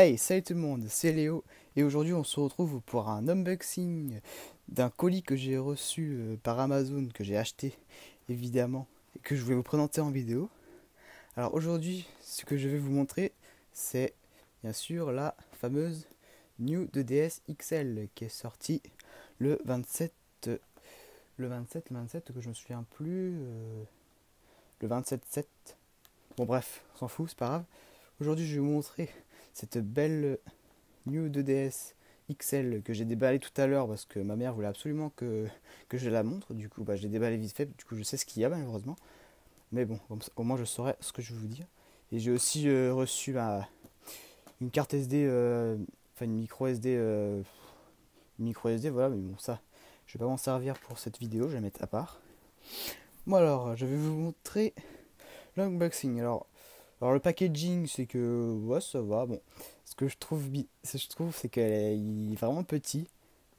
Hey, salut tout le monde, c'est Léo et aujourd'hui on se retrouve pour un unboxing d'un colis que j'ai reçu par Amazon, que j'ai acheté évidemment et que je voulais vous présenter en vidéo. Alors aujourd'hui, ce que je vais vous montrer, c'est bien sûr la fameuse New 2DS XL qui est sortie le 27, le 27 que je me souviens plus, le 27/7. Bon bref, on s'en fout, c'est pas grave. Aujourd'hui je vais vous montrer cette belle New 2DS XL que j'ai déballé tout à l'heure parce que ma mère voulait absolument que je la montre. Du coup, j'ai déballé vite fait. Du coup, je sais ce qu'il y a malheureusement. Mais bon, comme ça, au moins je saurai ce que je vais vous dire. Et j'ai aussi reçu une carte SD, enfin une micro SD, voilà. Mais bon, ça, je vais pas m'en servir pour cette vidéo. Je vais la mettre à part. Bon alors, je vais vous montrer l'unboxing. Alors le packaging, c'est que ouais, ça va. Bon, ce que je trouve, c'est qu'il est vraiment petit.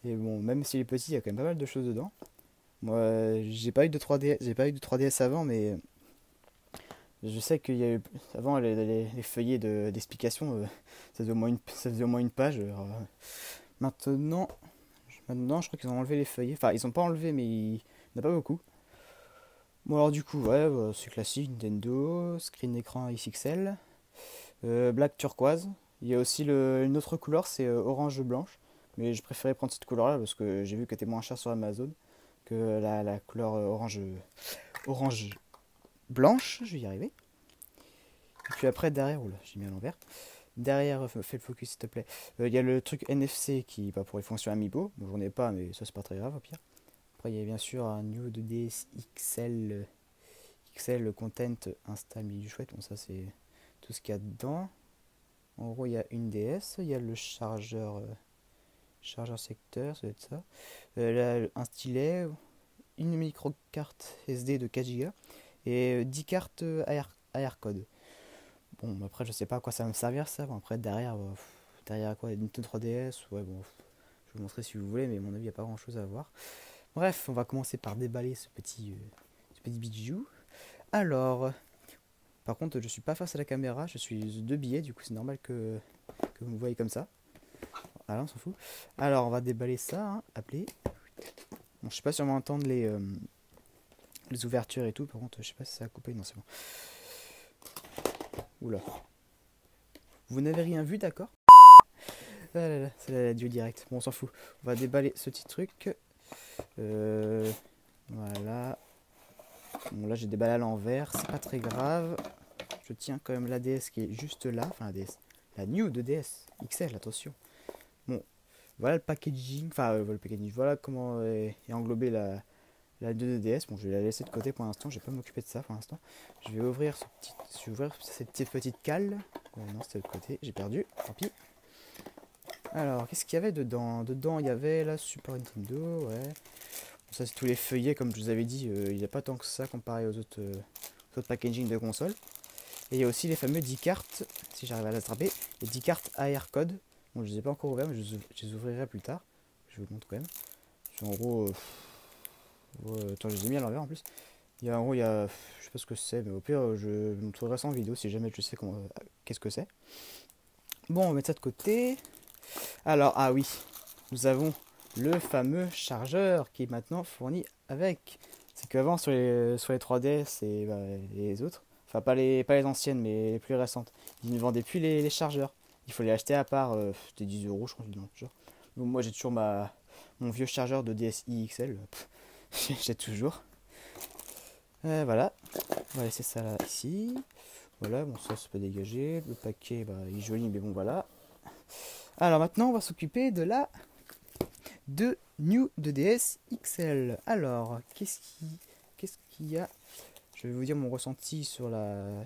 Et bon, même s'il est petit, il y a quand même pas mal de choses dedans. Moi, j'ai pas eu de 3DS, j'ai pas eu de 3DS avant, mais je sais qu'il y a eu avant les feuillets d'explication, ça faisait au moins une page. Alors, maintenant, je crois qu'ils ont enlevé les feuillets. Enfin, ils ont pas enlevé, mais il n'y en a pas beaucoup. Bon alors du coup, ouais, c'est classique, Nintendo, screen écran XXL. Black turquoise. Il y a aussi une autre couleur, c'est orange blanche. Mais je préférais prendre cette couleur là parce que j'ai vu qu'elle était moins chère sur Amazon que la couleur orange blanche. Je vais y arriver. Et puis après, derrière, oula, j'ai mis à l'envers. Derrière, fais le focus s'il te plaît. Il y a le truc NFC qui pour les fonctions Amiibo. Bon, j'en ai pas, mais ça c'est pas très grave au pire. Après, il y a bien sûr un New 2DS XL Content Insta milieu du chouette. Bon, ça c'est tout ce qu'il y a dedans. En gros, il y a une DS, il y a le chargeur secteur, ça doit être ça. Là, un stylet, une micro-carte SD de 4 Go et 10 cartes AR code. Bon, après, je sais pas à quoi ça va me servir ça. Bon, après, derrière quoi, une Nintendo 3DS, ouais, bon, je vais vous montrer si vous voulez, mais à mon avis, il n'y a pas grand chose à voir. Bref, on va commencer par déballer ce petit bijou. Alors, par contre, je suis pas face à la caméra, je suis de biais, du coup, c'est normal que vous me voyez comme ça. Voilà, on s'en fout. Alors, on va déballer ça, hein, appeler. Bon, je sais pas si on va entendre les ouvertures et tout. Par contre, je sais pas si ça a coupé. Non, c'est bon. Oula. Vous n'avez rien vu, d'accord? Ah là là, c'est la duo direct. Bon, on s'en fout. On va déballer ce petit truc. Voilà. Bon, là, j'ai déballé à l'envers. C'est pas très grave. Je tiens quand même la DS qui est juste là. Enfin, la DS. La New 2DS XL, attention. Bon, voilà le packaging. Enfin, le packaging. Voilà comment est englobée la 2DS. Bon, je vais la laisser de côté pour l'instant. Je vais pas m'occuper de ça pour l'instant. Je vais ouvrir cette petite cale. Non, c'était de l'autre côté. J'ai perdu. Tant pis. Alors, qu'est-ce qu'il y avait dedans? Dedans, il y avait la Super Nintendo. Ouais. Bon, ça, c'est tous les feuillets. Comme je vous avais dit, il n'y a pas tant que ça comparé aux autres packaging de console. Et il y a aussi les fameux 10 cartes. Si j'arrive à l'attraper. Les 10 cartes AR code. Bon, je les ai pas encore ouvertes, mais je les ouvrirai plus tard. Je vous montre quand même. En gros. Attends, je les ai mis à l'envers en plus. En gros, je sais pas ce que c'est, mais au pire, je vous montrerai ça en vidéo si jamais je sais qu'est-ce que c'est. Bon, on va mettre ça de côté. Alors, ah oui, nous avons le fameux chargeur qui est maintenant fourni avec. C'est qu'avant, sur les 3DS et les autres, enfin, pas les anciennes, mais les plus récentes, ils ne vendaient plus les chargeurs. Il faut les acheter à part, c'était 10 euros, je crois. Genre. Donc, moi, j'ai toujours mon vieux chargeur de DSi XL. J'ai toujours. Voilà, on va laisser ça là ici. Voilà, bon ça peut dégager. Le paquet, il est joli, mais bon voilà. Alors maintenant, on va s'occuper de New 2DS XL. Alors, qu'est-ce qu'il y a? Je vais vous dire mon ressenti sur la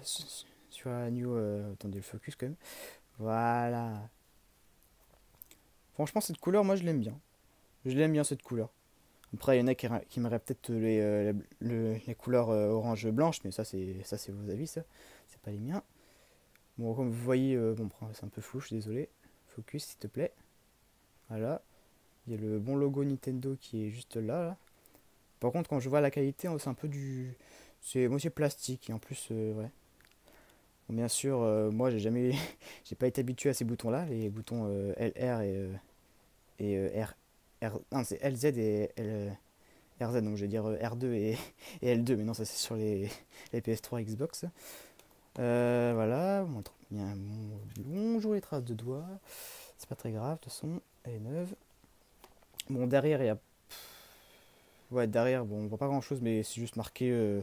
New. Attendez, le focus quand même. Voilà. Franchement, cette couleur, moi je l'aime bien. Je l'aime bien cette couleur. Après, il y en a qui aimeraient peut-être les couleurs orange blanche, mais ça c'est vos avis, ça. C'est pas les miens. Bon, comme vous voyez, bon, c'est un peu flou, je suis désolé. Focus, s'il te plaît. Voilà. Il y a le bon logo Nintendo qui est juste là. Par contre, quand je vois la qualité, c'est un peu du. C'est moitié plastique, et en plus, ouais. Bon, bien sûr, moi j'ai jamais, j'ai pas été habitué à ces boutons-là, les boutons LR R, non c'est LZ et RZ, donc je vais dire R2 et L2, mais non ça c'est sur les PS3 Xbox. Voilà, bien, bonjour les traces de doigts, c'est pas très grave, de toute façon, elle est neuve. Bon, derrière, il y a. Ouais, derrière, bon, on voit pas grand chose, mais c'est juste marqué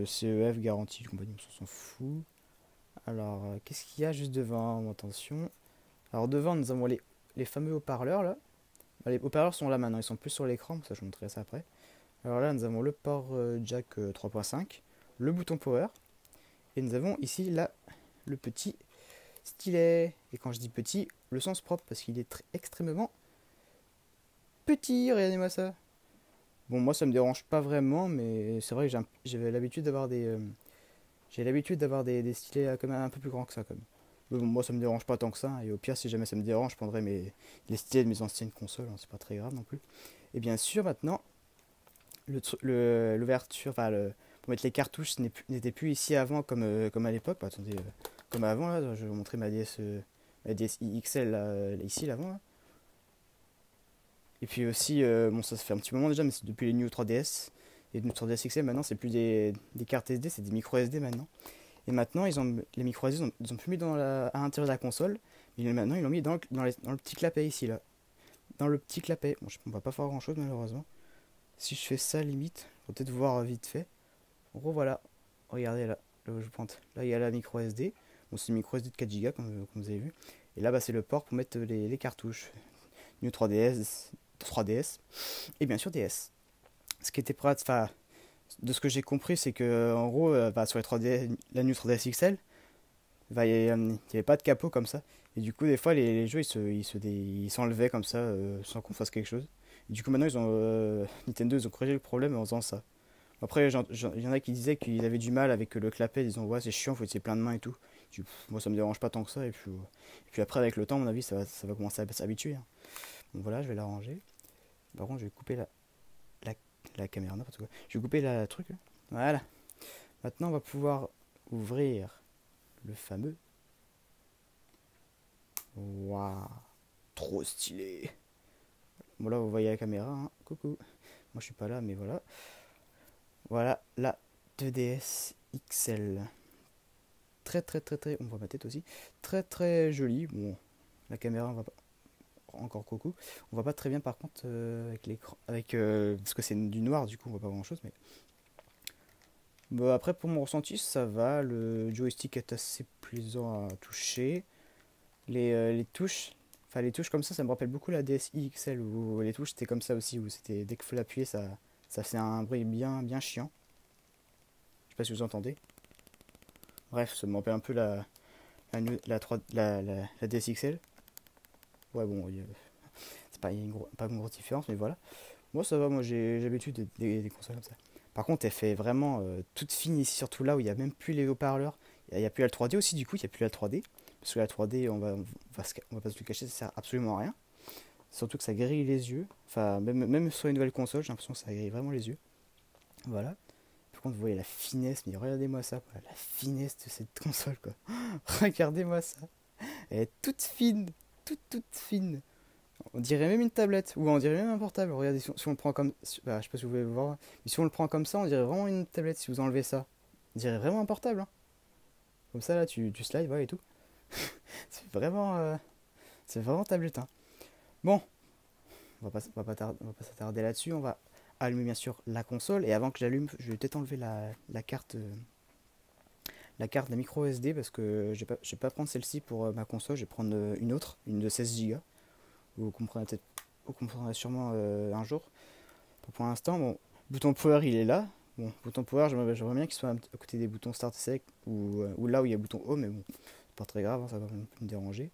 CEF, garantie de compagnie, on s'en fout. Alors, qu'est-ce qu'il y a juste devant? Bon, attention. Alors, devant, nous avons les fameux haut-parleurs là. Bah, les haut-parleurs sont là maintenant, ils sont plus sur l'écran, ça je vous montrerai ça après. Alors là, nous avons le port jack 3.5, le bouton power, et nous avons ici là le petit stylet. Et quand je dis petit, le sens propre, parce qu'il est extrêmement petit, regardez-moi ça. Bon, moi ça me dérange pas vraiment, mais c'est vrai que j'avais l'habitude d'avoir j'ai l'habitude d'avoir des stylets quand même un peu plus grands que ça, comme. Mais bon, moi ça me dérange pas tant que ça, et au pire, si jamais ça me dérange, je prendrai les stylets de mes anciennes consoles, hein, c'est pas très grave non plus. Et bien sûr, maintenant, l'ouverture, enfin, pour mettre les cartouches n'était plus ici avant comme à l'époque. Bah, attendez, comme avant, là, je vais vous montrer ma DSi XL là, ici, l'avant. Là. Et puis aussi, bon, ça fait un petit moment déjà, mais c'est depuis les New 3DS. Et New 3DS XL, maintenant, c'est plus des cartes SD, c'est des micro SD maintenant. Et maintenant, les micro SD, ils ont plus mis à l'intérieur de la console, mais maintenant, ils l'ont mis dans le petit clapet ici, là. Dans le petit clapet. Bon, on va pas faire grand chose, malheureusement. Si je fais ça, limite, on va peut-être voir vite fait. En gros, voilà. Regardez là où je pointe. Là, il y a la micro SD. Bon, c'est une micro SD de 4 Go, comme vous avez vu. Et là, bah, c'est le port pour mettre les cartouches. New 3DS, 3DS et bien sûr DS. Ce qui était pratique, enfin, de ce que j'ai compris, c'est que en gros, bah, sur les 3D, la New 3DS XL, bah, il n'y avait pas de capot comme ça. Et du coup, des fois, les jeux ils s'enlevaient comme ça sans qu'on fasse quelque chose. Et du coup, maintenant, Nintendo, ils ont corrigé le problème en faisant ça. Après, il y en a qui disaient qu'ils avaient du mal avec le clapet, disant ouais, c'est chiant, faut utiliser plein de mains et tout. Moi, ça me dérange pas tant que ça. Et puis après, avec le temps, à mon avis, ça va commencer à s'habituer. Hein. Donc voilà, je vais l'arranger. Par contre, je vais couper la, la caméra, n'importe quoi. Je vais couper la truc. Là. Voilà. Maintenant, on va pouvoir ouvrir le fameux. Waouh, trop stylé. Bon, là, vous voyez la caméra. Hein. Coucou. Moi, je suis pas là, mais voilà. Voilà la 2DS XL. Très, très, très, très. On voit ma tête aussi. Très, très jolie. Bon, la caméra, on va pas. Encore coucou. On voit pas très bien par contre avec l'écran, parce que c'est du noir, du coup on voit pas grand chose. Mais bon, après pour mon ressenti ça va. Le joystick est assez plaisant à toucher. Les touches, enfin les touches comme ça me rappelle beaucoup la DSi XL où les touches c'était comme ça aussi, où c'était dès qu'il faut l'appuyer ça fait un bruit bien bien chiant. Je sais pas si vous entendez. Bref, ça me rappelle un peu la DSi XL. Ouais bon, c'est pas une grosse différence, mais voilà. Moi ça va, moi j'ai l'habitude des consoles comme ça. Par contre, elle fait vraiment toute fine ici, surtout là où il n'y a même plus les haut-parleurs. Il n'y a plus la 3D aussi, du coup, il n'y a plus la 3D. Parce que la 3D, on va pas se le cacher, ça sert absolument à rien. Surtout que ça grille les yeux. Enfin, même sur les nouvelles consoles, j'ai l'impression que ça grille vraiment les yeux. Voilà. Par contre, vous voyez la finesse, mais regardez-moi ça, quoi. La finesse de cette console, quoi. Regardez-moi ça. Elle est toute fine, toute fine. On dirait même une tablette, ou on dirait même un portable. Regardez, si on le prend comme. Bah, je sais pas si vous pouvez le voir, mais si on le prend comme ça, on dirait vraiment une tablette si vous enlevez ça. On dirait vraiment un portable. Hein. Comme ça, là, tu slides, voilà et tout. C'est vraiment tablette. Hein. Bon, on va pas s'attarder là-dessus. On va allumer bien sûr la console. Et avant que j'allume, je vais peut-être enlever la carte. La carte de micro SD parce que je vais pas prendre celle-ci pour ma console, je vais prendre une autre, une de 16 Go. Vous comprendrez sûrement un jour. Pour l'instant, bon, bouton power il est là. Bon, bouton power, j'aimerais bien qu'il soit à côté des boutons start select ou là où il y a le bouton home, mais bon, c'est pas très grave, hein, ça va pas me déranger.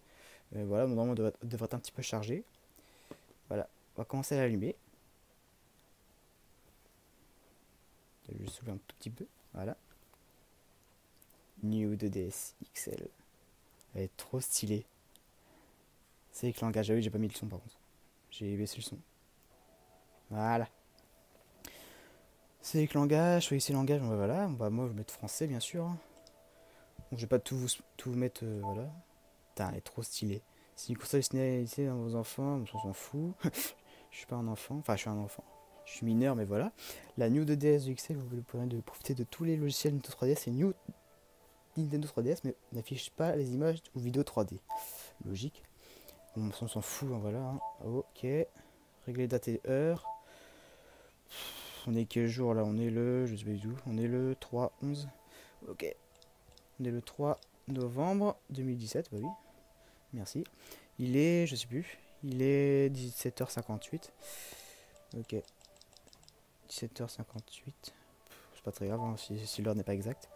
Voilà, mon normalement devrait être un petit peu chargé. Voilà, on va commencer à l'allumer. Je vais soulever un tout petit peu. Voilà. New 2DS XL. Elle est trop stylée. C'est avec langage. Ah oui, j'ai pas mis le son par contre. J'ai baissé le son. Voilà. C'est avec langage, choisissez langage, voilà. Bah, moi je vais mettre français bien sûr. Bon, je vais pas tout vous mettre, voilà. Putain, elle est trop stylée. C'est une console personnalisée dans vos enfants, on s'en fout. Je suis pas un enfant, enfin je suis un enfant. Je suis mineur, mais voilà. La New 2DS XL vous pourrez profiter de tous les logiciels Nintendo 3DS et New Nintendo 3DS, mais n'affiche pas les images ou vidéos 3D. Logique. Bon, on s'en fout, hein, voilà. Hein. Ok. Régler date et heure. On est quel jour là? On est le. Je sais pas du tout. On est le 3-11. Ok. On est le 3 novembre 2017. Bah oui. Merci. Il est. Je sais plus. Il est 17h58. Ok. 17h58. C'est pas très grave hein, si l'heure n'est pas exacte.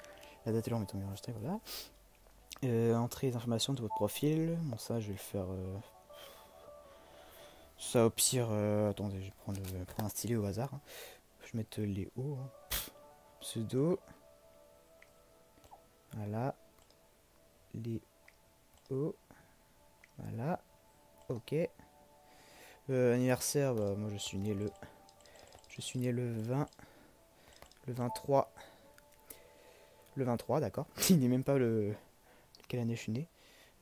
La date et l'heure m'étant bien enregistrée. Voilà. Entrée des informations de votre profil. Bon, ça, je vais le faire. Ça, au pire. Attendez, je vais prendre un stylet au hasard. Hein. Je vais mettre les hauts. Hein. Pseudo. Voilà. Les hauts. Voilà. Ok. Anniversaire, bah, moi je suis né le. Je suis né le 20. Le 23. Le 23, d'accord. Il n'est même pas le. Quelle année je suis né.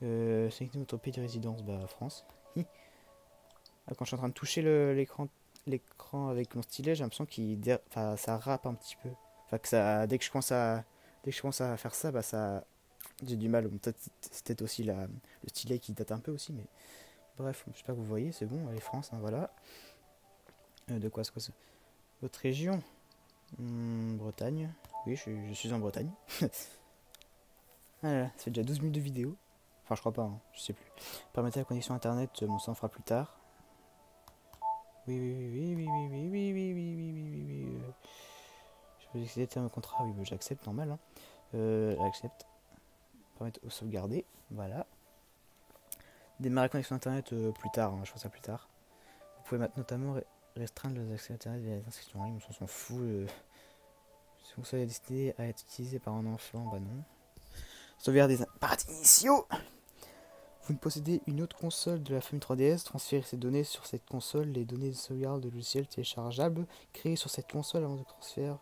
Sélectionnez votre pays de résidence, bah France. Ah, quand je suis en train de toucher l'écran avec mon stylet, j'ai l'impression enfin, ça rappe un petit peu. Enfin que ça. Dès que je commence à faire ça, bah ça. J'ai du mal. Bon, c'est peut-être aussi le stylet qui date un peu aussi, mais. Bref, j'espère que vous voyez, c'est bon, allez France, hein, voilà. De quoi c'est quoi ça? Votre région? Bretagne. Oui, je suis en Bretagne. Ah là là, ça fait déjà 12 minutes de vidéo. Enfin, je crois pas, hein, je sais plus. Permettez la connexion internet, bon, ça on fera plus tard. Oui, oui, oui, oui, oui, oui, oui, oui, oui, oui, oui, oui, oui. Je peux accéder à un contrat, oui, bah, j'accepte, normal. Hein. J'accepte. Permettre de sauvegarder, voilà. Démarrer la connexion internet plus tard, hein, je ferai ça plus tard. Vous pouvez notamment restreindre les accès internet via les inscriptions en ligne, on s'en fout. Si vous soyez décidé à être utilisé par un enfant, bah non. Sauvegarder des paramètres initiaux. Vous ne possédez une autre console de la famille 3DS, transférez ces données sur cette console, les données de sauvegarde de logiciels téléchargeables créés sur cette console avant de transfert.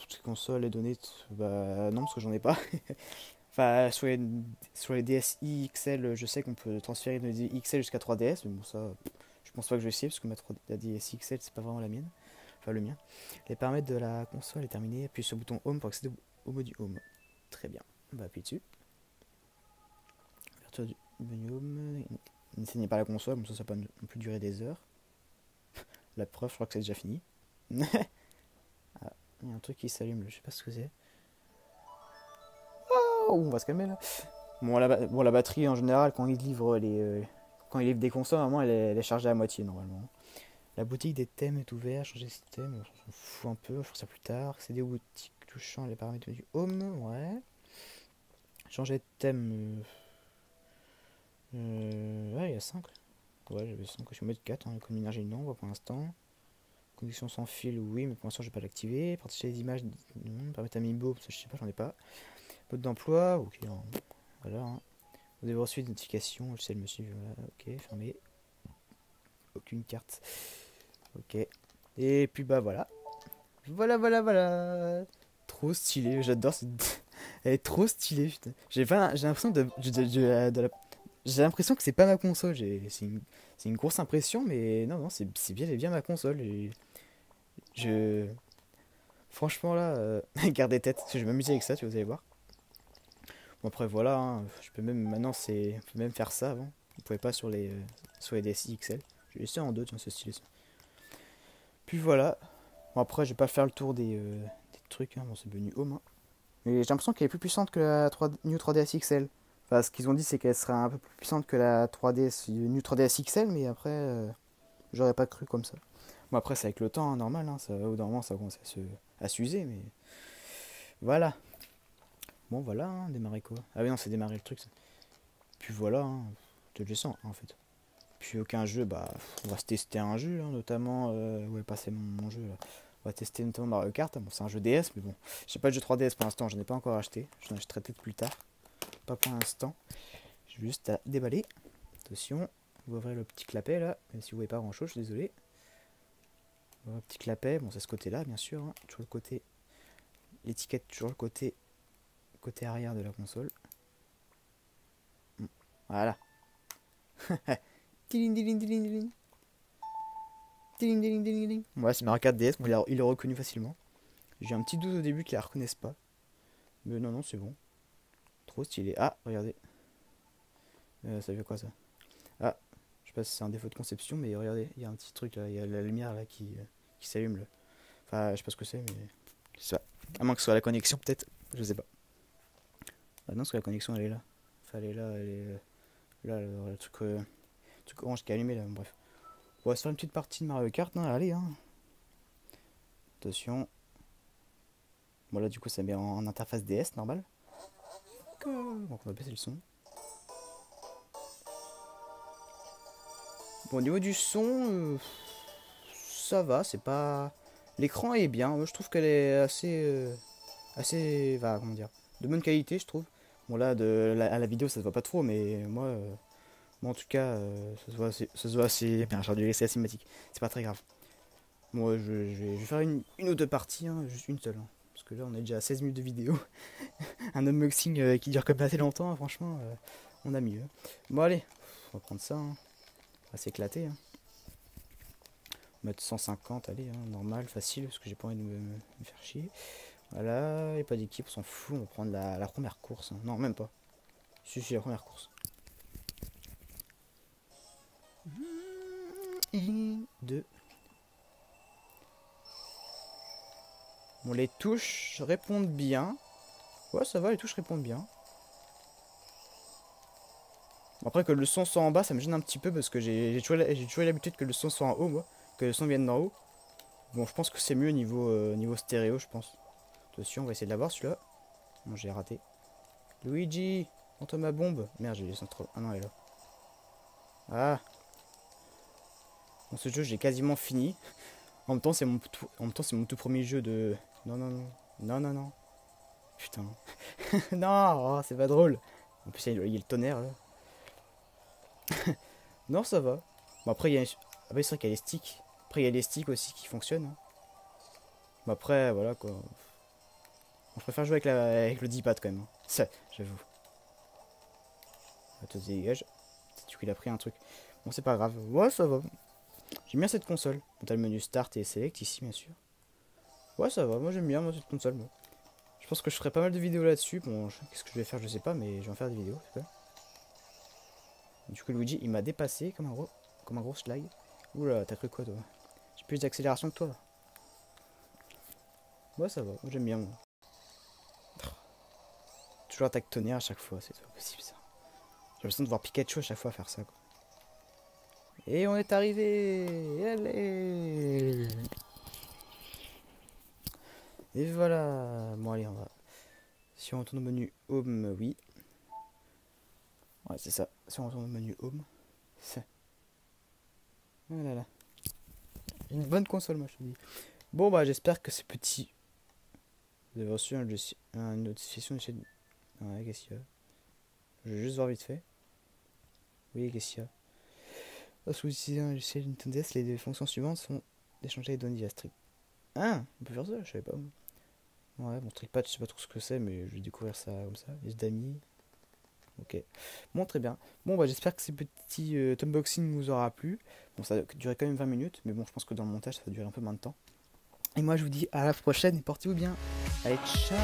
Cette console, les données, bah non parce que j'en ai pas. Enfin sur les DSi XL, je sais qu'on peut transférer de XL jusqu'à 3DS, mais bon ça, je pense pas que je vais essayer parce que la DSi XL c'est pas vraiment la mienne, enfin le mien. Les paramètres de la console est terminé, appuyez sur le bouton Home pour accéder au menu Home. Très bien, on va appuyer dessus. Ouverture du menu Home. N'enseignez pas la console, comme ça peut non plus durer des heures. La preuve, je crois que c'est déjà fini. Ah, il y a un truc qui s'allume, je sais pas ce que c'est. Oh, on va se calmer là. Bon, la batterie en général, quand il livre quand il livre des consoles, normalement elle est chargée à moitié normalement. La boutique des thèmes est ouverte, changer de système, on s'en fout un peu, je ferai ça plus tard. Accéder aux boutiques touchant les paramètres du Home, ouais. Changer de thème. Ouais, il y a 5. Ouais, j'avais 5. Je vais mettre 4. Hein. Comme énergie, non, pour l'instant. Connexion sans fil, oui, mais pour l'instant, je vais pas l'activer. Partager les images, non. Permettre à Mimbo, parce que je sais pas, j'en ai pas. Mode d'emploi, ok. Hein. Voilà. Hein. Vous avez reçu des notifications, je sais le monsieur. Voilà, ok, fermé. Aucune carte. Ok. Et puis bah voilà. Voilà, voilà, voilà. Trop stylé, j'adore cette. Elle est trop stylée, putain. J'ai l'impression j'ai l'impression que c'est pas ma console. C'est une grosse impression, mais non, non, c'est bien ma console. Et je. Franchement, là, gardez tête, parce que je vais m'amuser avec ça, vous allez voir. Bon, après, voilà, hein, je peux même. Maintenant, on peut même faire ça avant. On pouvait pas sur les DSi XL. Je vais laisser en deux, tiens, c'est stylé ça. Puis voilà. Bon, après, je vais pas faire le tour des trucs. Hein. Bon, c'est venu home. Hein. Mais j'ai l'impression qu'elle est plus puissante que la New 3DS XL. Enfin, ce qu'ils ont dit, c'est qu'elle sera un peu plus puissante que la 3DS, New 3DS XL, mais après, j'aurais pas cru comme ça. Bon, après, c'est avec le temps, hein, normal, hein, ça, au bout d'un moment, ça commence à s'user, mais voilà. Bon, voilà, hein, démarrer quoi? Ah oui, non, c'est démarrer le truc, ça. Puis voilà, hein, te le sens, hein, en fait. Puis aucun jeu, bah, on va se tester un jeu, hein, notamment, où est passé mon jeu, là. On va tester notamment Mario Kart, bon, c'est un jeu DS, mais bon, j'ai pas de jeu 3DS pour l'instant, je n'ai pas encore acheté, j'en achèterai peut-être plus tard. Pas pour l'instant. J'ai juste à déballer. Attention, on va ouvrir le petit clapet là, même si vous voyez pas grand chose, je suis désolé. On va ouvrir le petit clapet, bon c'est ce côté là bien sûr, hein. Toujours le côté, l'étiquette toujours le côté côté arrière de la console. Voilà. Tiling, tiling, tiling, tiling. Tiling, tiling, tiling, tiling. Ouais, c'est Mario Kart DS, bon, il est reconnu facilement. J'ai un petit doute au début qu'ils la reconnaissent pas. Mais non, non, c'est bon. Trop stylé. Ah, regardez. Ça fait quoi ça? Ah, je sais pas si c'est un défaut de conception, mais regardez, il y a un petit truc là, il y a la lumière là qui s'allume là. Enfin, je sais pas ce que c'est, mais ça. À moins que ce soit la connexion, peut-être. Je sais pas. Ah non, parce que la connexion elle est là. Enfin, elle est là, elle est là, le truc orange qui est allumé là. Bref. On va se faire une petite partie de Mario Kart, hein. Allez, hein. Attention. Bon, là, du coup, ça met en interface DS normal. Donc, on va baisser le son. Bon, au niveau du son, ça va, c'est pas. L'écran est bien. Moi, je trouve qu'elle est assez, comment dire, de bonne qualité, je trouve. Bon, là, à la vidéo, ça se voit pas trop, mais moi en tout cas, ça se voit assez. Bien, j'ai dû laisser la cinématique. C'est pas très grave. Moi, je vais faire une ou deux parties, hein, juste une seule. Hein, parce que là, on est déjà à 16 minutes de vidéo. Un unboxing qui dure comme assez longtemps, hein, franchement, on a mieux. Bon, allez, on va prendre ça. Hein. On va s'éclater. Hein. On va mettre 150, allez, hein, normal, facile, parce que j'ai pas envie de me faire chier. Voilà, et pas d'équipe, on s'en fout, on va prendre la première course. Hein. Non, même pas. Si, la première course. 2. Bon, les touches répondent bien. Ouais, ça va, les touches répondent bien. Après que le son soit en bas, ça me gêne un petit peu parce que j'ai toujours l'habitude que le son soit en haut, moi. Que le son vienne d'en haut. Bon, je pense que c'est mieux niveau stéréo, je pense. Attention, on va essayer de l'avoir celui-là. Bon, j'ai raté. Luigi, prends-toi ma bombe. Merde, j'ai laissé trop. Ah non, elle est là. Ah. Bon, ce jeu, j'ai quasiment fini. En même temps, c'est mon tout premier jeu de. Non, non, non. Non, non, non. Putain. Non, oh, c'est pas drôle. En plus, il y a le tonnerre là. Non, ça va. Bon, après, c'est vrai qu'il y a les sticks. Après, il y a les sticks aussi qui fonctionnent. Hein. Bon, après, voilà quoi. Je préfère jouer avec le D-pad quand même. Hein. Ça, j'avoue. Toi, dégage. Du coup, il a pris un truc. Bon, c'est pas grave. Ouais, ça va. J'aime bien cette console. Bon, t'as le menu Start et Select ici, bien sûr. Ouais, ça va. Moi, j'aime bien cette console. Moi. Je pense que je ferai pas mal de vidéos là-dessus. Bon, qu'est-ce que je vais faire, je sais pas, mais je vais en faire des vidéos. Du coup, Luigi, il m'a dépassé comme un gros schlag. Oula, t'as cru quoi, toi? J'ai plus d'accélération que toi. Ouais, ça va. Moi, j'aime bien, moi. Toujours attaque tonnerre à chaque fois, c'est pas possible ça. J'ai l'impression de voir Pikachu à chaque fois faire ça, quoi. Et on est arrivé. Allez. Et voilà. Bon, allez, on va. Si on retourne au menu Home, oui. Ouais, c'est ça. Si on retourne au menu Home, c'est. Oh là là. Une bonne console, moi, je te dis. Bon, bah, j'espère que ces petits. Vous avez reçu une notification de chaîne. Ouais, qu'est-ce qu'il y a? Je vais juste voir vite fait. Oui, qu'est-ce qu'il y a? Lorsque vous utilisez un logiciel Nintendo DS, les fonctions suivantes sont d'échanger les données via Strip. Ah, on peut faire ça, je savais pas. Ouais, bon, TrickPad, je sais pas trop ce que c'est, mais je vais découvrir ça comme ça. Liste d'amis. Ok. Bon, très bien. Bon, bah, j'espère que ces petits unboxings vous aura plu. Bon, ça a duré quand même 20 minutes, mais bon, je pense que dans le montage, ça va durer un peu moins de temps. Et moi, je vous dis à la prochaine et portez-vous bien. Allez, ciao!